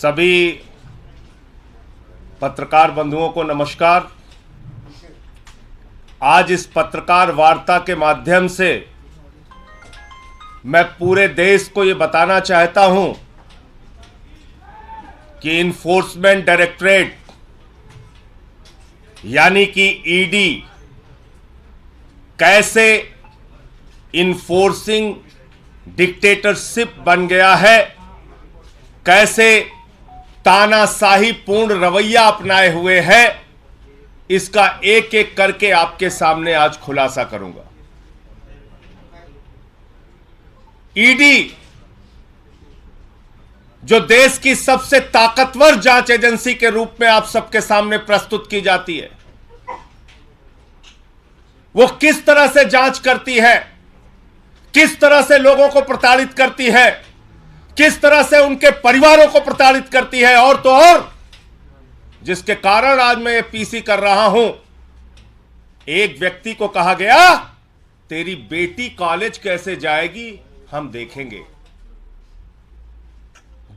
सभी पत्रकार बंधुओं को नमस्कार। आज इस पत्रकार वार्ता के माध्यम से मैं पूरे देश को ये बताना चाहता हूं कि इन्फोर्समेंट डायरेक्टरेट यानी कि ईडी कैसे इन्फोर्सिंग डिक्टेटरशिप बन गया है, कैसे तानाशाही पूर्ण रवैया अपनाए हुए है, इसका एक एक करके आपके सामने आज खुलासा करूंगा। ईडी जो देश की सबसे ताकतवर जांच एजेंसी के रूप में आप सबके सामने प्रस्तुत की जाती है, वो किस तरह से जांच करती है, किस तरह से लोगों को प्रताड़ित करती है, किस तरह से उनके परिवारों को प्रताड़ित करती है। और तो और जिसके कारण आज मैं ये पीसी कर रहा हूं, एक व्यक्ति को कहा गया तेरी बेटी कॉलेज कैसे जाएगी हम देखेंगे।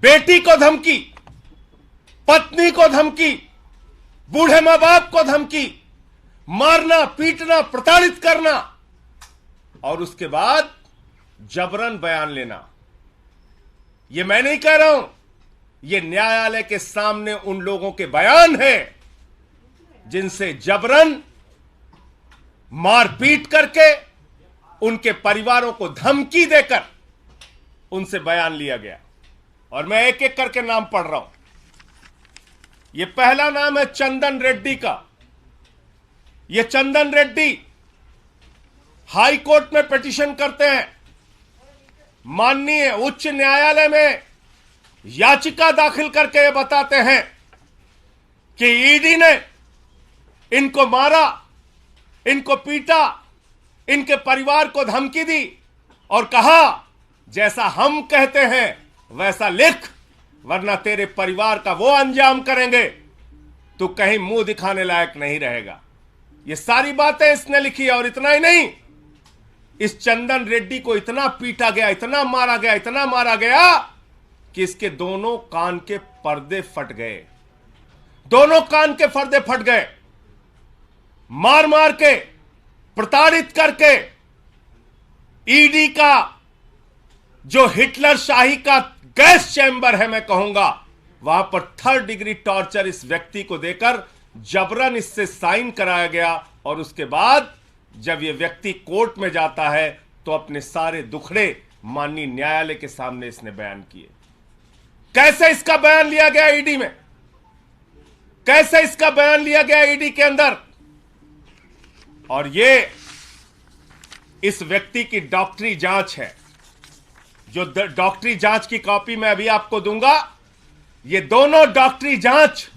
बेटी को धमकी, पत्नी को धमकी, बूढ़े मां बाप को धमकी, मारना पीटना प्रताड़ित करना और उसके बाद जबरन बयान लेना। यह मैं नहीं कह रहा हूं, यह न्यायालय के सामने उन लोगों के बयान हैं जिनसे जबरन मारपीट करके उनके परिवारों को धमकी देकर उनसे बयान लिया गया। और मैं एक एक करके नाम पढ़ रहा हूं। यह पहला नाम है चंदन रेड्डी का। यह चंदन रेड्डी हाई कोर्ट में पिटीशन करते हैं, माननीय उच्च न्यायालय में याचिका दाखिल करके ये बताते हैं कि ईडी ने इनको मारा, इनको पीटा, इनके परिवार को धमकी दी और कहा जैसा हम कहते हैं वैसा लिख, वरना तेरे परिवार का वो अंजाम करेंगे तू कहीं मुंह दिखाने लायक नहीं रहेगा। ये सारी बातें इसने लिखी है। और इतना ही नहीं, इस चंदन रेड्डी को इतना पीटा गया, इतना मारा गया, इतना मारा गया कि इसके दोनों कान के पर्दे फट गए। दोनों कान के पर्दे फट गए। मार मार के, प्रताड़ित करके ईडी का जो हिटलर शाही का गैस चैंबर है, मैं कहूंगा, वहां पर 3rd डिग्री टॉर्चर इस व्यक्ति को देकर जबरन इससे साइन कराया गया। और उसके बाद जब यह व्यक्ति कोर्ट में जाता है तो अपने सारे दुखड़े माननीय न्यायालय के सामने इसने बयान किए। कैसे इसका बयान लिया गया ईडी में, कैसे इसका बयान लिया गया ईडी के अंदर। और ये इस व्यक्ति की डॉक्टरी जांच है, जो डॉक्टरी जांच की कॉपी मैं अभी आपको दूंगा। ये दोनों डॉक्टरी जांच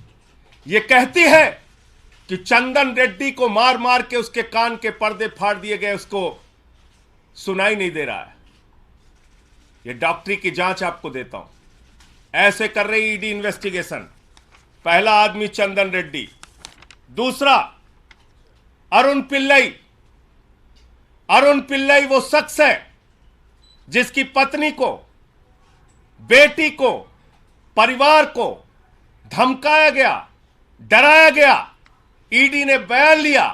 ये कहती है कि चंदन रेड्डी को मार मार के उसके कान के पर्दे फाड़ दिए गए, उसको सुनाई नहीं दे रहा है। ये डॉक्टरी की जांच आपको देता हूं। ऐसे कर रही ईडी इन्वेस्टिगेशन। पहला आदमी चंदन रेड्डी, दूसरा अरुण पिल्लई। अरुण पिल्लई वो शख्स है जिसकी पत्नी को, बेटी को, परिवार को धमकाया गया, डराया गया। ईडी ने बयान लिया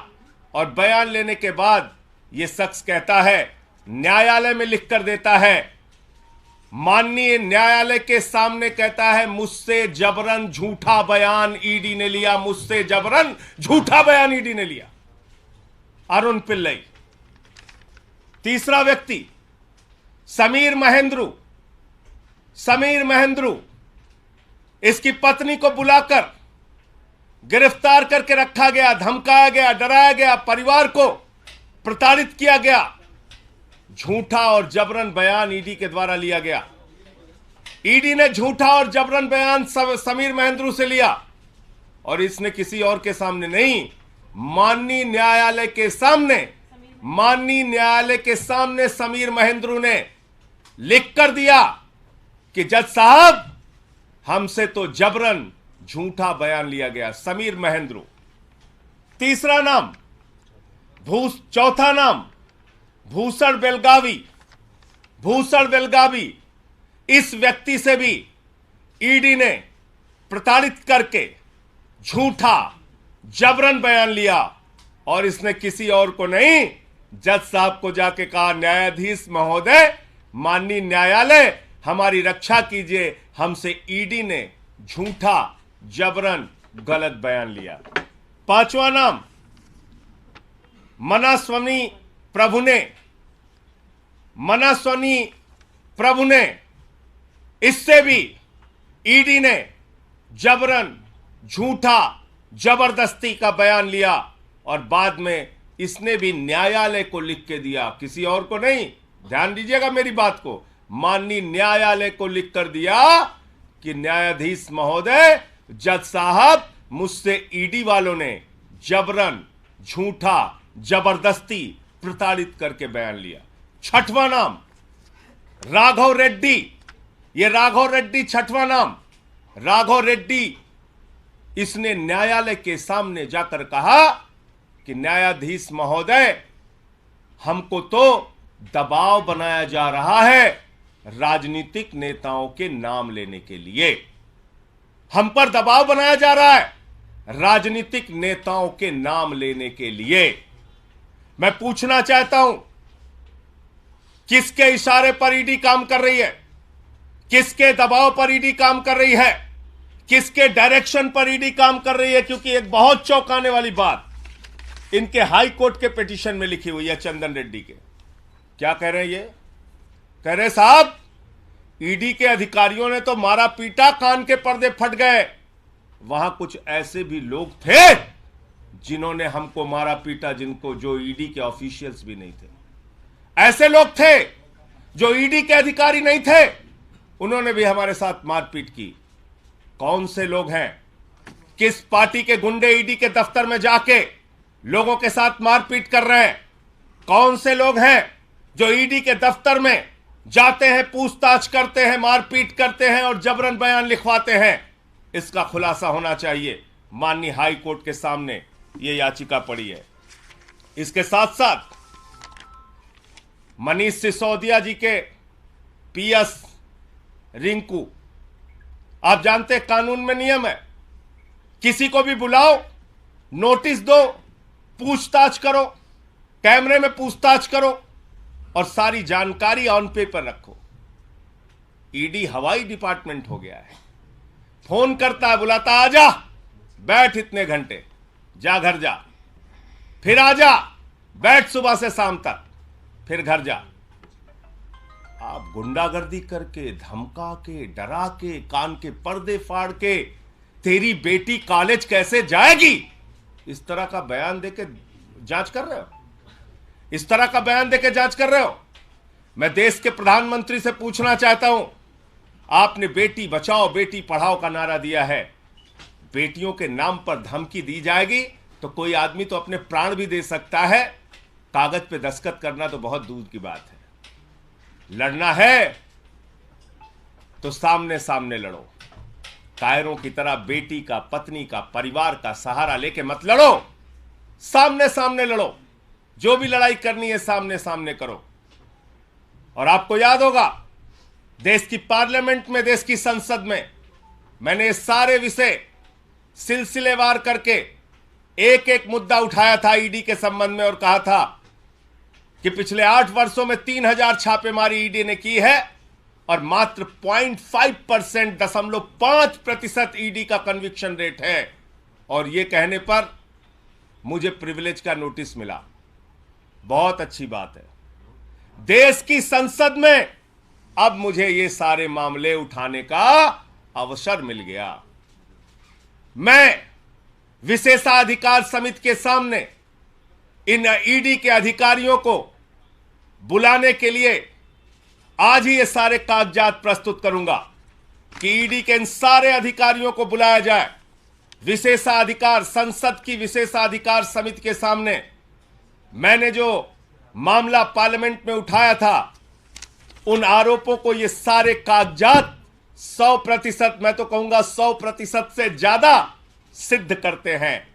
और बयान लेने के बाद यह शख्स कहता है, न्यायालय में लिखकर देता है, माननीय न्यायालय के सामने कहता है मुझसे जबरन झूठा बयान ईडी ने लिया, मुझसे जबरन झूठा बयान ईडी ने लिया। अरुण पिल्लई। तीसरा व्यक्ति समीर महेंद्रू। समीर महेंद्रू, इसकी पत्नी को बुलाकर गिरफ्तार करके रखा गया, धमकाया गया, डराया गया, परिवार को प्रताड़ित किया गया। झूठा और जबरन बयान ईडी के द्वारा लिया गया। ईडी ने झूठा और जबरन बयान समीर महेंद्रू से लिया और इसने किसी और के सामने नहीं, माननीय न्यायालय के सामने, माननीय न्यायालय के सामने समीर महेंद्रू ने लिख कर दिया कि जज साहब हमसे तो जबरन झूठा बयान लिया गया। समीर महेंद्रू। तीसरा नाम चौथा नाम भूषण बेलगावी। भूषण बेलगावी, इस व्यक्ति से भी ईडी ने प्रताड़ित करके झूठा जबरन बयान लिया और इसने किसी और को नहीं, जज साहब को जाके कहा, न्यायाधीश महोदय, माननीय न्यायालय, हमारी रक्षा कीजिए, हमसे ईडी ने झूठा जबरन गलत बयान लिया। पांचवा नाम मनास्वामी प्रभु ने। मनास्वामी प्रभु ने, इससे भी ईडी ने जबरन झूठा जबरदस्ती का बयान लिया और बाद में इसने भी न्यायालय को लिख के दिया, किसी और को नहीं, ध्यान दीजिएगा मेरी बात को, माननीय न्यायालय को लिख कर दिया कि न्यायाधीश महोदय, जज साहब, मुझसे ईडी वालों ने जबरन झूठा जबरदस्ती प्रताड़ित करके बयान लिया। छठवां नाम राघव रेड्डी। ये राघव रेड्डी छठवां नाम। राघव रेड्डी, इसने न्यायालय के सामने जाकर कहा कि न्यायाधीश महोदय, हमको तो दबाव बनाया जा रहा है राजनीतिक नेताओं के नाम लेने के लिए। हम पर दबाव बनाया जा रहा है राजनीतिक नेताओं के नाम लेने के लिए। मैं पूछना चाहता हूं, किसके इशारे पर ईडी काम कर रही है? किसके दबाव पर ईडी काम कर रही है? किसके डायरेक्शन पर ईडी काम कर रही है? क्योंकि एक बहुत चौंकाने वाली बात इनके हाई कोर्ट के पिटीशन में लिखी हुई है चंदन रेड्डी के। क्या कह रहे हैं ये? कह रहे साहब, ईडी के अधिकारियों ने तो मारा पीटा, कान के पर्दे फट गए। वहां कुछ ऐसे भी लोग थे जिन्होंने हमको मारा पीटा, जो ईडी के ऑफिशियल्स भी नहीं थे। ऐसे लोग थे जो ईडी के अधिकारी नहीं थे, उन्होंने भी हमारे साथ मारपीट की। कौन से लोग हैं? किस पार्टी के गुंडे ईडी के दफ्तर में जाके लोगों के साथ मारपीट कर रहे हैं? कौन से लोग हैं जो ईडी के दफ्तर में जाते हैं, पूछताछ करते हैं, मारपीट करते हैं और जबरन बयान लिखवाते हैं? इसका खुलासा होना चाहिए। माननीय हाई कोर्ट के सामने यह याचिका पड़ी है। इसके साथ साथ मनीष सिसोदिया जी के पीएस रिंकू, आप जानते हैं कानून में नियम है, किसी को भी बुलाओ, नोटिस दो, पूछताछ करो, कैमरे में पूछताछ करो और सारी जानकारी ऑन पेपर रखो। ईडी हवाई डिपार्टमेंट हो गया है। फोन करता है, बुलाता, आजा, बैठ इतने घंटे, जा घर जा, फिर आजा, बैठ सुबह से शाम तक, फिर घर जा। आप गुंडागर्दी करके, धमका के, डरा के, कान के पर्दे फाड़ के, तेरी बेटी कॉलेज कैसे जाएगी, इस तरह का बयान देके जांच कर रहे हो? इस तरह का बयान देके जांच कर रहे हो? मैं देश के प्रधानमंत्री से पूछना चाहता हूं, आपने बेटी बचाओ बेटी पढ़ाओ का नारा दिया है, बेटियों के नाम पर धमकी दी जाएगी तो कोई आदमी तो अपने प्राण भी दे सकता है, कागज पे दस्तखत करना तो बहुत दूर की बात है। लड़ना है तो सामने सामने लड़ो, कायरों की तरह बेटी का, पत्नी का, परिवार का सहारा लेके मत लड़ो, सामने सामने लड़ो। जो भी लड़ाई करनी है सामने सामने करो। और आपको याद होगा, देश की पार्लियामेंट में, देश की संसद में मैंने सारे विषय सिलसिलेवार करके एक एक मुद्दा उठाया था ईडी के संबंध में और कहा था कि पिछले 8 वर्षों में 3000 छापेमारी ईडी ने की है और मात्र 0.5% ईडी का कन्विक्शन रेट है। और यह कहने पर मुझे प्रिविलेज का नोटिस मिला। बहुत अच्छी बात है। देश की संसद में अब मुझे ये सारे मामले उठाने का अवसर मिल गया। मैं विशेषाधिकार समिति के सामने इन ईडी के अधिकारियों को बुलाने के लिए आज ही ये सारे कागजात प्रस्तुत करूंगा कि ईडी के इन सारे अधिकारियों को बुलाया जाए। विशेषाधिकार, संसद की विशेषाधिकार समिति के सामने मैंने जो मामला पार्लियामेंट में उठाया था, उन आरोपों को ये सारे कागजात 100%, मैं तो कहूंगा 100% से ज्यादा सिद्ध करते हैं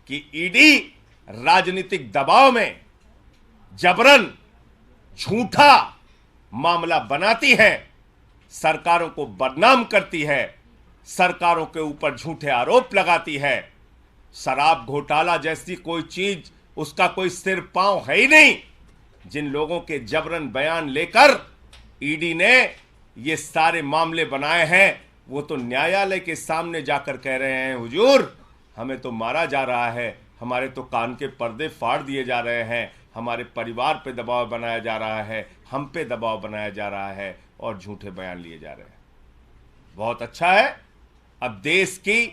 कि ईडी राजनीतिक दबाव में जबरन झूठा मामला बनाती है, सरकारों को बदनाम करती है, सरकारों के ऊपर झूठे आरोप लगाती है। शराब घोटाला जैसी कोई चीज, उसका कोई सिर पांव है ही नहीं। जिन लोगों के जबरन बयान लेकर ईडी ने ये सारे मामले बनाए हैं, वो तो न्यायालय के सामने जाकर कह रहे हैं, हुजूर हमें तो मारा जा रहा है, हमारे तो कान के पर्दे फाड़ दिए जा रहे हैं, हमारे परिवार पे दबाव बनाया जा रहा है, हम पे दबाव बनाया जा रहा है और झूठे बयान लिए जा रहे हैं। बहुत अच्छा है। अब देश की,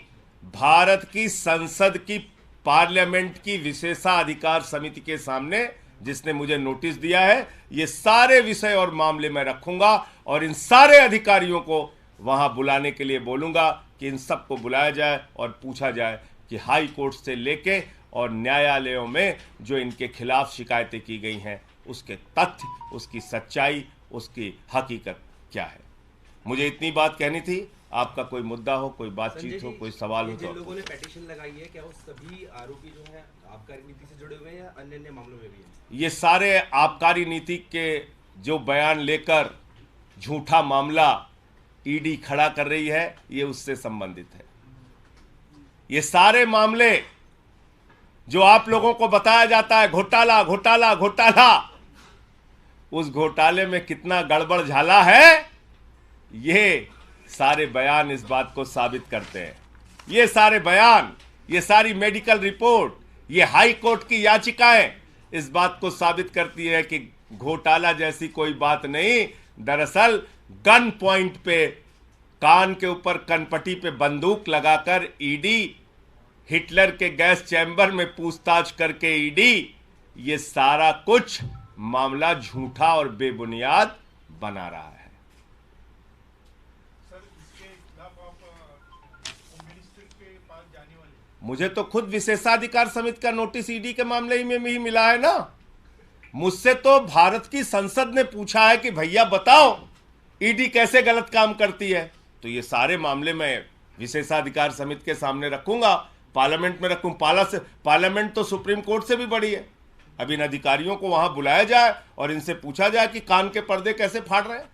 भारत की संसद की, पार्लियामेंट की विशेषाधिकार समिति के सामने जिसने मुझे नोटिस दिया है, ये सारे विषय और मामले मैं रखूंगा और इन सारे अधिकारियों को वहां बुलाने के लिए बोलूंगा कि इन सबको बुलाया जाए और पूछा जाए कि हाई कोर्ट से लेके और न्यायालयों में जो इनके खिलाफ शिकायतें की गई हैं, उसके तथ्य, उसकी सच्चाई, उसकी हकीकत क्या है। मुझे इतनी बात कहनी थी। आपका कोई मुद्दा हो, कोई बातचीत हो, कोई सवाल हो तो। जिन लोगों ने पिटीशन लगाई है, क्या वो सभी आरोपी जो है आबकारी नीति से जुड़े हुए हैं या अन्य अन्य मामलों में भी हैं? ये सारे आबकारी नीति के जो बयान लेकर झूठा मामला ईडी खड़ा कर रही है, ये उससे संबंधित है। ये सारे मामले जो आप लोगों को बताया जाता है, घोटाला घोटाला घोटाला, उस घोटाले में कितना गड़बड़ झाला है, ये सारे बयान इस बात को साबित करते हैं। ये सारे बयान, ये सारी मेडिकल रिपोर्ट, ये हाई कोर्ट की याचिकाएं इस बात को साबित करती है कि घोटाला जैसी कोई बात नहीं। दरअसल गन पॉइंट पे, कान के ऊपर कनपट्टी पे बंदूक लगाकर ईडी, हिटलर के गैस चैम्बर में पूछताछ करके ईडी, ये सारा कुछ मामला झूठा और बेबुनियाद बना रहा है। मुझे तो खुद विशेषाधिकार समिति का नोटिस ईडी के मामले में ही मिला है ना। मुझसे तो भारत की संसद ने पूछा है कि भैया बताओ ईडी कैसे गलत काम करती है। तो ये सारे मामले मैं विशेषाधिकार समिति के सामने रखूंगा, पार्लियामेंट में रखूं। पार्लियामेंट तो सुप्रीम कोर्ट से भी बड़ी है। अब इन अधिकारियों को वहां बुलाया जाए और इनसे पूछा जाए कि कान के पर्दे कैसे फाड़ रहे हैं,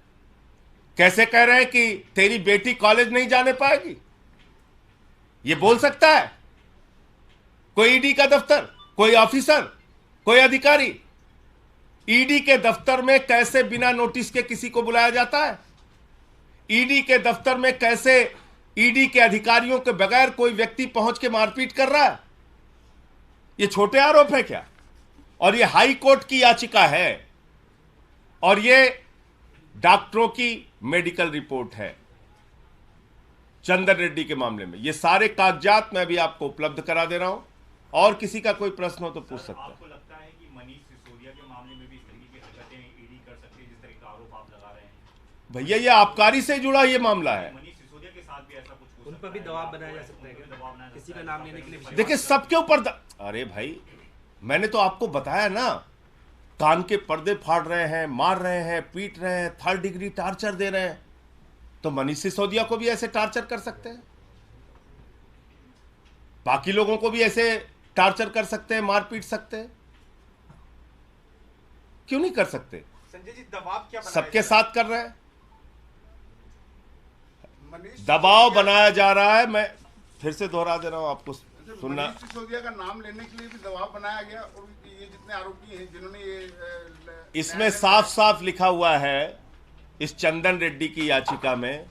कैसे कह रहे हैं कि तेरी बेटी कॉलेज नहीं जाने पाएगी। ये बोल सकता है कोई ईडी का दफ्तर, कोई ऑफिसर, कोई अधिकारी? ईडी के दफ्तर में कैसे बिना नोटिस के किसी को बुलाया जाता है? ईडी के दफ्तर में कैसे ईडी के अधिकारियों के बगैर कोई व्यक्ति पहुंच के मारपीट कर रहा है? ये छोटे आरोप है क्या? और ये हाई कोर्ट की याचिका है और ये डॉक्टरों की मेडिकल रिपोर्ट है चंदन रेड्डी के मामले में। ये सारे कागजात मैं भी आपको उपलब्ध करा दे रहा हूं और किसी का कोई प्रश्न हो तो पूछ सकता है। आपको लगता है कि मनीष सिसोदिया के मामले में भी इस तरीके की हरकतें ईडी कर सकती है जिस तरह का आरोप आप लगा रहे हैं? भैया ये आबकारी से जुड़ा ये मामला है। मनीष सिसोदिया के साथ भी ऐसा कुछ उन पर भी दबाव बनाया जा सकता है क्या? दबाव बनाया किसी का नाम लेने के लिए? देखिए सबके ऊपर अरे भाई मैंने तो आपको बताया ना, कान के पर्दे फाड़ रहे हैं, मार रहे हैं, पीट रहे हैं, 3rd डिग्री टार्चर दे रहे हैं। तो मनीष सिसोदिया को भी ऐसे टार्चर कर सकते हैं, बाकी लोगों को भी ऐसे टार्चर कर सकते हैं, मार पीट सकते हैं, क्यों नहीं कर सकते? संजय जी दबाव क्या सबके साथ कर रहे हैं, दबाव बनाया जा रहा है। मैं फिर से दोहरा दे रहा हूं आपको सुनना। मनीष सिसोदिया का नाम लेने के लिए भी दबाव बनाया गया और ये जितने आरोपी हैं जिन्होंने ये इसमें साफ साफ लिखा हुआ है इस चंदन रेड्डी की याचिका में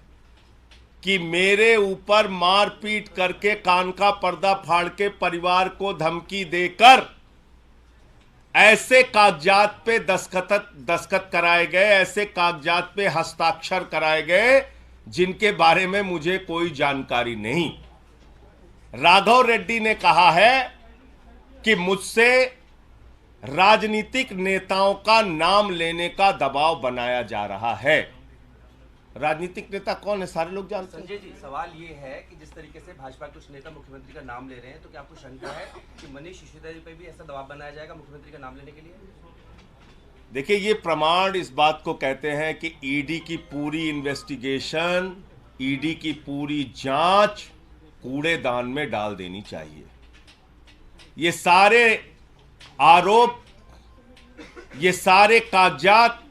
कि मेरे ऊपर मारपीट करके, कान का पर्दा फाड़ के परिवार को धमकी देकर ऐसे कागजात पे दस्तखत कराए गए, ऐसे कागजात पे हस्ताक्षर कराए गए जिनके बारे में मुझे कोई जानकारी नहीं। राघव रेड्डी ने कहा है कि मुझसे राजनीतिक नेताओं का नाम लेने का दबाव बनाया जा रहा है। राजनीतिक नेता कौन है सारे लोग जानते हैं। संजय जी सवाल ये है कि जिस तरीके से भाजपा के कुछ नेता मुख्यमंत्री का नाम ले रहे हैं, तो क्या आपको शंका है कि मनीष सिसोदिया जी पर भी ऐसा दबाव बनाया जाएगा मुख्यमंत्री का नाम लेने के लिए? देखिए ये प्रमाण इस बात को कहते हैं कि ईडी की पूरी इन्वेस्टिगेशन, ईडी की पूरी जांच कूड़ेदान में डाल देनी चाहिए। ये सारे आरोप, ये सारे कागजात,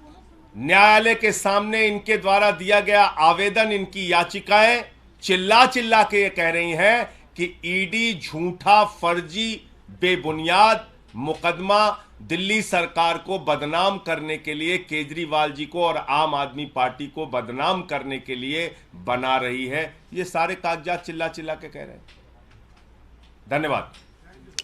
न्यायालय के सामने इनके द्वारा दिया गया आवेदन, इनकी याचिकाएं चिल्ला चिल्ला के ये कह रही हैं कि ईडी झूठा, फर्जी, बेबुनियाद मुकदमा दिल्ली सरकार को बदनाम करने के लिए, केजरीवाल जी को और आम आदमी पार्टी को बदनाम करने के लिए बना रही है। ये सारे कागजात चिल्ला चिल्ला के कह रहे हैं। धन्यवाद।